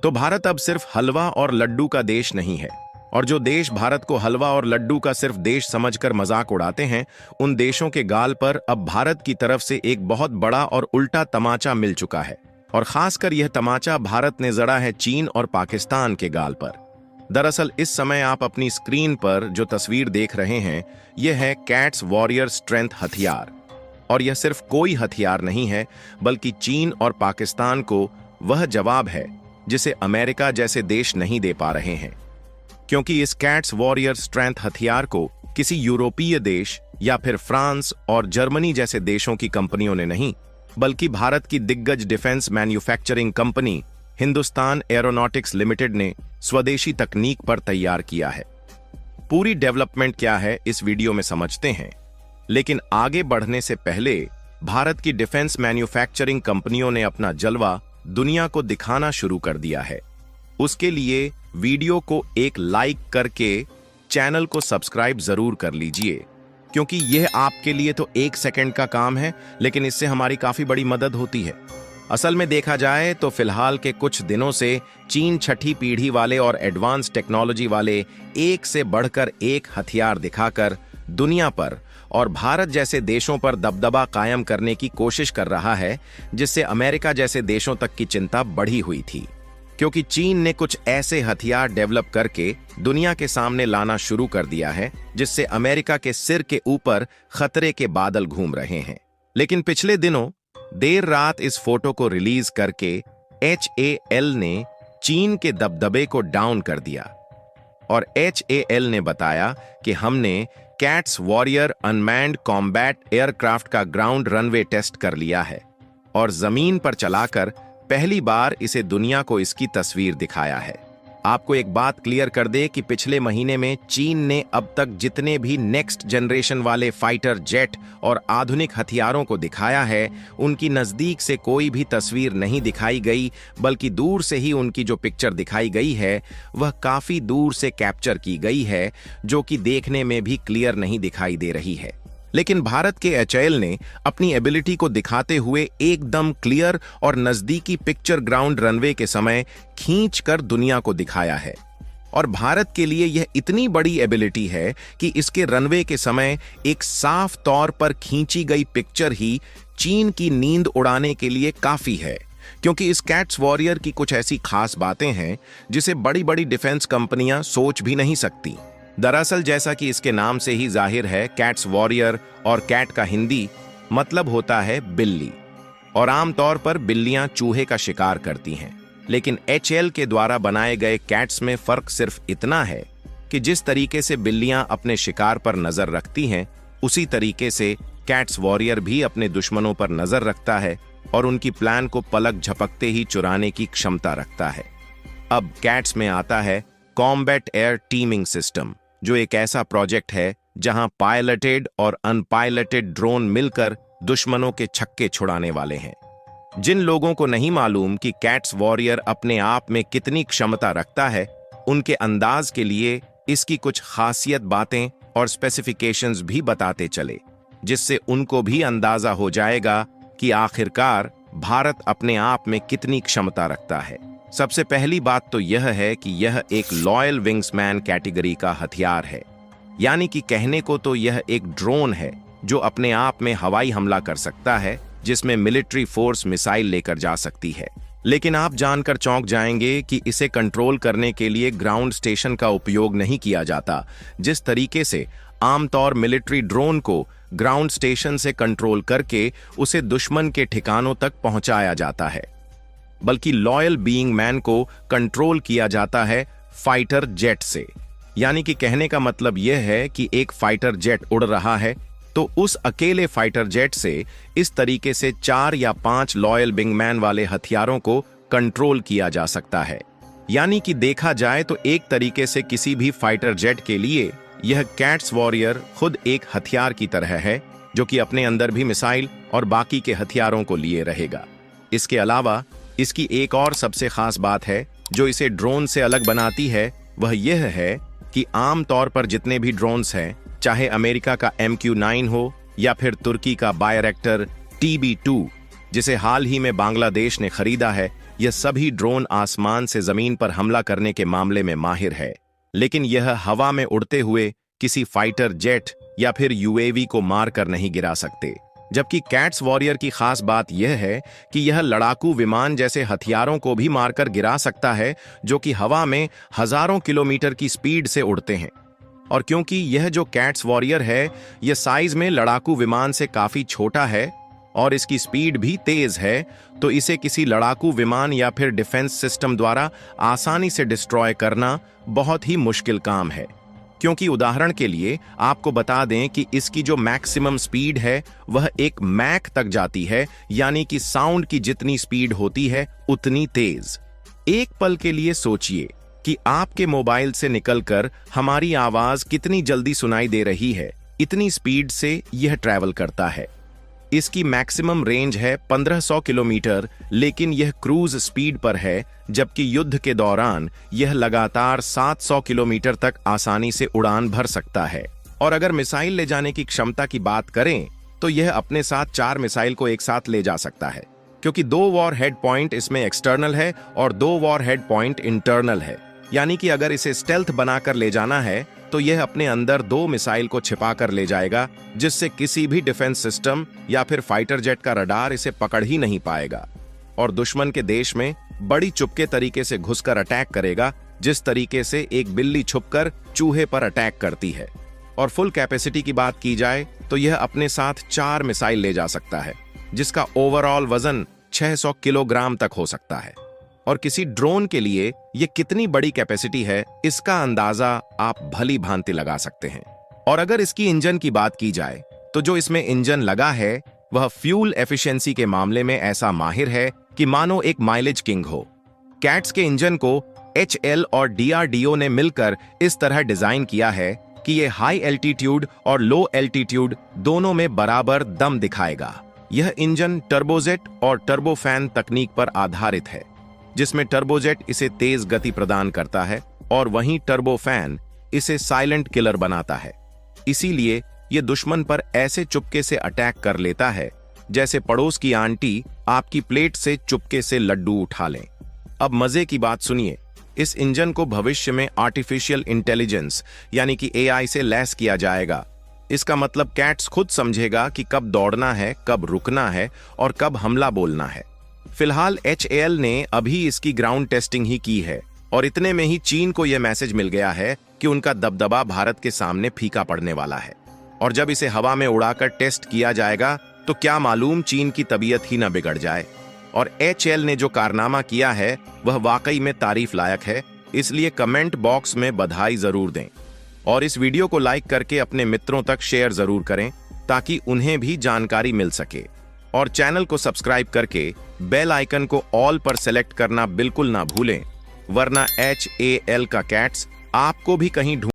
तो भारत अब सिर्फ हलवा और लड्डू का देश नहीं है, और जो देश भारत को हलवा और लड्डू का सिर्फ देश समझकर मजाक उड़ाते हैं, उन देशों के गाल पर अब भारत की तरफ से एक बहुत बड़ा और उल्टा तमाचा मिल चुका है। और खासकर यह तमाचा भारत ने जड़ा है चीन और पाकिस्तान के गाल पर। दरअसल इस समय आप अपनी स्क्रीन पर जो तस्वीर देख रहे हैं, यह है कैट्स वॉरियर स्ट्रेंथ हथियार। और यह सिर्फ कोई हथियार नहीं है, बल्कि चीन और पाकिस्तान को वह जवाब है जिसे अमेरिका जैसे देश नहीं दे पा रहे हैं। क्योंकि इस कैट्स वॉरियर स्ट्रेंथ हथियार को किसी यूरोपीय देश या फिर फ्रांस और जर्मनी जैसे देशों की कंपनियों ने नहीं, बल्कि भारत की दिग्गज defence manufacturing company Hindustan aeronautics limited ने स्वदेशी तकनीक पर तैयार किया है। पूरी डेवलपमेंट क्या है इस वीडियो में समझते हैं, लेकिन आगे बढ़ने से पहले भारत की डिफेंस मैन्युफैक्चरिंग कंपनियों ने अपना जलवा दुनिया को दिखाना शुरू कर दिया है। उसके लिए वीडियो को एक लाइक करके चैनल को सब्सक्राइब जरूर कर लीजिए, क्योंकि यह आपके लिए तो 1 सेकंड का काम है, लेकिन इससे हमारी काफी बड़ी मदद होती है। असल में देखा जाए तो फिलहाल के कुछ दिनों से चीन छठी पीढ़ी वाले और एडवांस टेक्नोलॉजी वाले एक से बढ़कर एक हथियार दिखाकर दुनिया पर और भारत जैसे देशों पर दबदबा कायम करने की कोशिश कर रहा है, जिससे अमेरिका जैसे देशों तक की चिंता बढ़ी हुई थी। क्योंकि चीन ने कुछ ऐसे हथियार डेवलप करके दुनिया के सामने लाना शुरू कर दिया है, जिससे अमेरिका के सिर के ऊपर खतरे के बादल घूम रहे हैं। लेकिन पिछले दिनों देर रात इस फोटो को रिलीज करके HAL ने चीन के दबदबे को डाउन कर दिया। और HAL ने बताया कि हमने cats warrior unmanned combat aircraft का ग्राउंड रनवे टेस्ट कर लिया है और जमीन पर चलाकर पहली बार इसे दुनिया को इसकी तस्वीर दिखाया है। आपको एक बात क्लियर कर दे कि पिछले महीने में चीन ने अब तक जितने भी नेक्स्ट जनरेशन वाले फाइटर जेट और आधुनिक हथियारों को दिखाया है, उनकी नजदीक से कोई भी तस्वीर नहीं दिखाई गई, बल्कि दूर से ही उनकी जो पिक्चर दिखाई गई है वह काफी दूर से कैप्चर की गई है, जो कि देखने में भी क्लियर नहीं दिखाई दे रही है। लेकिन भारत के HAL ने अपनी एबिलिटी को दिखाते हुए एकदम क्लियर और नजदीकी पिक्चर ग्राउंड रनवे के समय खींचकर दुनिया को दिखाया है। और भारत के लिए यह इतनी बड़ी एबिलिटी है कि इसके रनवे के समय एक साफ तौर पर खींची गई पिक्चर ही चीन की नींद उड़ाने के लिए काफी है। क्योंकि इस कैट्स वॉरियर की कुछ ऐसी खास बातें हैं जिसे बड़ी बड़ी डिफेंस कंपनियां सोच भी नहीं सकती। दरअसल जैसा कि इसके नाम से ही जाहिर है, कैट्स वॉरियर और कैट का हिंदी मतलब होता है बिल्ली, और आमतौर पर बिल्लियां चूहे का शिकार करती हैं। लेकिन HAL के द्वारा बनाए गए कैट्स में फर्क सिर्फ इतना है कि जिस तरीके से बिल्लियां अपने शिकार पर नजर रखती हैं, उसी तरीके से कैट्स वॉरियर भी अपने दुश्मनों पर नजर रखता है और उनकी प्लान को पलक झपकते ही चुराने की क्षमता रखता है। अब कैट्स में आता है कॉम्बैट एयर टीमिंग सिस्टम, जो एक ऐसा प्रोजेक्ट है जहां पायलटेड और अनपायलटेड ड्रोन मिलकर दुश्मनों के छक्के छुड़ाने वाले हैं। जिन लोगों को नहीं मालूम कि कैट्स वॉरियर अपने आप में कितनी क्षमता रखता है, उनके अंदाज के लिए इसकी कुछ खासियत बातें और स्पेसिफिकेशंस भी बताते चले, जिससे उनको भी अंदाजा हो जाएगा कि आखिरकार भारत अपने आप में कितनी क्षमता रखता है। सबसे पहली बात तो यह है कि यह एक लॉयल विंग्समैन कैटेगरी का हथियार है, यानी कि कहने को तो यह एक ड्रोन है जो अपने आप में हवाई हमला कर सकता है, जिसमें मिलिट्री फोर्स मिसाइल लेकर जा सकती है। लेकिन आप जानकर चौंक जाएंगे कि इसे कंट्रोल करने के लिए ग्राउंड स्टेशन का उपयोग नहीं किया जाता, जिस तरीके से आमतौर मिलिट्री ड्रोन को ग्राउंड स्टेशन से कंट्रोल करके उसे दुश्मन के ठिकानों तक पहुंचाया जाता है, बल्कि लॉयल बीइंग मैन को कंट्रोल किया जाता है फाइटर जेट से। यानी कि कहने का मतलब यह है कि एक फाइटर जेट उड़ रहा है तो उस अकेले फाइटर जेट से इस तरीके से 4 या 5 लॉयल विंगमैन वाले हथियारों को कंट्रोल किया जा सकता है। यानी कि देखा जाए तो एक तरीके से किसी भी फाइटर जेट के लिए यह कैट्स वॉरियर खुद एक हथियार की तरह है, जो कि अपने अंदर भी मिसाइल और बाकी के हथियारों को लिए रहेगा। इसके अलावा इसकी एक और सबसे खास बात है जो इसे ड्रोन से अलग बनाती है, वह यह है कि आम तौर पर जितने भी ड्रोन्स हैं, चाहे अमेरिका का MQ-9 हो या फिर तुर्की का बायरेक्टर TB2, जिसे हाल ही में बांग्लादेश ने खरीदा है, यह सभी ड्रोन आसमान से जमीन पर हमला करने के मामले में माहिर है, लेकिन यह हवा में उड़ते हुए किसी फाइटर जेट या फिर यूएवी को मारकर नहीं गिरा सकते। जबकि कैट्स वॉरियर की खास बात यह है कि यह लड़ाकू विमान जैसे हथियारों को भी मारकर गिरा सकता है, जो कि हवा में हजारों किलोमीटर की स्पीड से उड़ते हैं। और क्योंकि यह जो कैट्स वॉरियर है, यह साइज में लड़ाकू विमान से काफी छोटा है और इसकी स्पीड भी तेज है, तो इसे किसी लड़ाकू विमान या फिर डिफेंस सिस्टम द्वारा आसानी से डिस्ट्रॉय करना बहुत ही मुश्किल काम है। क्योंकि उदाहरण के लिए आपको बता दें कि इसकी जो मैक्सिमम स्पीड है वह 1 मैक तक जाती है, यानी कि साउंड की जितनी स्पीड होती है उतनी तेज। एक पल के लिए सोचिए कि आपके मोबाइल से निकलकर हमारी आवाज कितनी जल्दी सुनाई दे रही है, इतनी स्पीड से यह ट्रैवल करता है। इसकी मैक्सिमम रेंज है 1500 किलोमीटर, लेकिन यह क्रूज स्पीड पर है, जबकि युद्ध के दौरान यह लगातार 700 किलोमीटर तक आसानी से उड़ान भर सकता है। और अगर मिसाइल ले जाने की क्षमता की बात करें तो यह अपने साथ 4 मिसाइल को एक साथ ले जा सकता है, क्योंकि 2 वॉर हेड पॉइंट इसमें एक्सटर्नल है और 2 वॉर हेड पॉइंट इंटरनल है। यानी कि अगर इसे स्टेल्थ बनाकर ले जाना है तो यह अपने अंदर 2 मिसाइल को छिपा कर ले जाएगा, जिससे किसी भी डिफेंस सिस्टम या फिर फाइटर जेट का रडार इसे पकड़ ही नहीं पाएगा। और दुश्मन के देश में बड़ी चुपके तरीके से घुसकर अटैक करेगा, जिस तरीके से एक बिल्ली छुपकर चूहे पर अटैक करती है। और फुल कैपेसिटी की बात की जाए तो यह अपने साथ 4 मिसाइल ले जा सकता है, जिसका ओवरऑल वजन 600 किलोग्राम तक हो सकता है। और किसी ड्रोन के लिए यह कितनी बड़ी कैपेसिटी है, इसका अंदाजा आप भली भांति लगा सकते हैं। और अगर इसकी इंजन की बात की जाए तो जो इसमें इंजन लगा है वह फ्यूल एफिशिएंसी के मामले में ऐसा माहिर है कि मानो एक माइलेज किंग हो। कैट्स के इंजन को HL और DRDO ने मिलकर इस तरह डिजाइन किया है कि यह हाई एल्टीट्यूड और लो एल्टीट्यूड दोनों में बराबर दम दिखाएगा। यह इंजन टर्बोजेट और टर्बोफैन तकनीक पर आधारित है, जिसमें टर्बोजेट इसे तेज गति प्रदान करता है और वहीं टर्बोफैन इसे साइलेंट किलर बनाता है। इसीलिए यह दुश्मन पर ऐसे चुपके से अटैक कर लेता है जैसे पड़ोस की आंटी आपकी प्लेट से चुपके से लड्डू उठा लें। अब मजे की बात सुनिए, इस इंजन को भविष्य में आर्टिफिशियल इंटेलिजेंस यानी कि AI से लैस किया जाएगा। इसका मतलब कैट्स खुद समझेगा कि कब दौड़ना है, कब रुकना है और कब हमला बोलना है। फिलहाल HAL ने अभी इसकी ग्राउंड टेस्टिंग ही की है और इतने में ही चीन को यह मैसेज मिल गया है कि उनका दबदबा भारत के सामने फीका पड़ने वाला है। और जब इसे हवा में उड़ाकर टेस्ट किया जाएगा तो क्या मालूम चीन की तबीयत ही न बिगड़ जाए। और HAL ने जो कारनामा किया है वह वाकई में तारीफ लायक है, इसलिए कमेंट बॉक्स में बधाई जरूर दें और इस वीडियो को लाइक करके अपने मित्रों तक शेयर जरूर करें ताकि उन्हें भी जानकारी मिल सके। और चैनल को सब्सक्राइब करके बेल आइकन को ऑल पर सेलेक्ट करना बिल्कुल ना भूलें, वरना HAL का कैट्स आपको भी कहीं